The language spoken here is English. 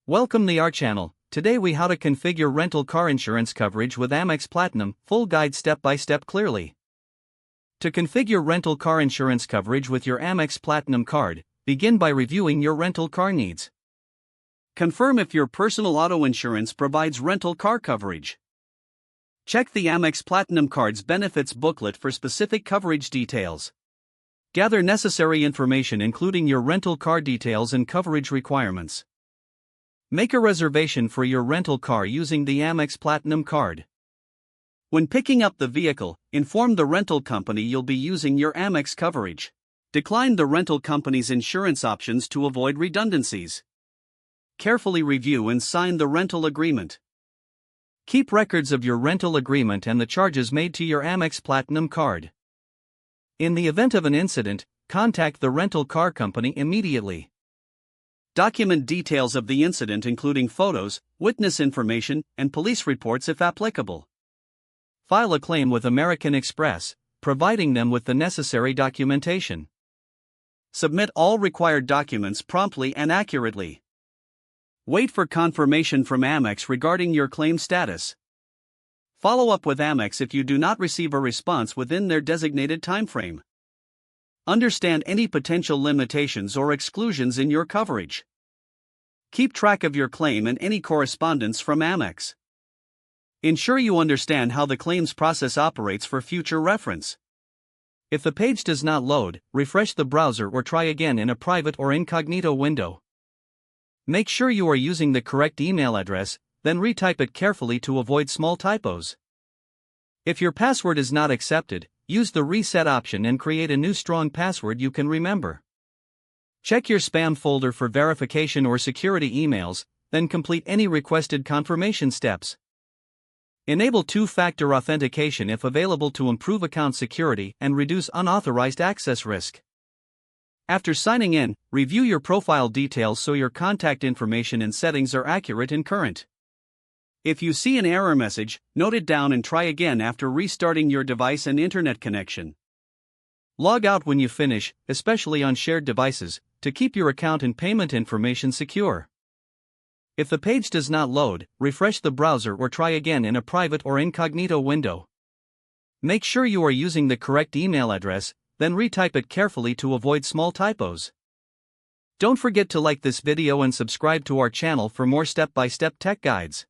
Welcome to our channel. Today we how to configure rental car insurance coverage with Amex Platinum, full guide step by step clearly. To configure rental car insurance coverage with your Amex Platinum card, begin by reviewing your rental car needs. Confirm if your personal auto insurance provides rental car coverage. Check the Amex Platinum card's benefits booklet for specific coverage details. Gather necessary information including your rental car details and coverage requirements. Make a reservation for your rental car using the Amex Platinum card. When picking up the vehicle, inform the rental company you'll be using your Amex coverage. Decline the rental company's insurance options to avoid redundancies. Carefully review and sign the rental agreement. Keep records of your rental agreement and the charges made to your Amex Platinum card. In the event of an incident, contact the rental car company immediately. Document details of the incident including photos, witness information, and police reports if applicable. File a claim with American Express, providing them with the necessary documentation. Submit all required documents promptly and accurately. Wait for confirmation from Amex regarding your claim status. Follow up with Amex if you do not receive a response within their designated timeframe. Understand any potential limitations or exclusions in your coverage. Keep track of your claim and any correspondence from Amex. Ensure you understand how the claims process operates for future reference. If the page does not load, refresh the browser or try again in a private or incognito window. Make sure you are using the correct email address, then retype it carefully to avoid small typos. If your password is not accepted, use the reset option and create a new strong password you can remember. Check your spam folder for verification or security emails, then complete any requested confirmation steps. Enable two-factor authentication if available to improve account security and reduce unauthorized access risk. After signing in, review your profile details so your contact information and settings are accurate and current. If you see an error message, note it down and try again after restarting your device and internet connection. Log out when you finish, especially on shared devices, to keep your account and payment information secure. If the page does not load, refresh the browser or try again in a private or incognito window. Make sure you are using the correct email address, then retype it carefully to avoid small typos. Don't forget to like this video and subscribe to our channel for more step-by-step tech guides.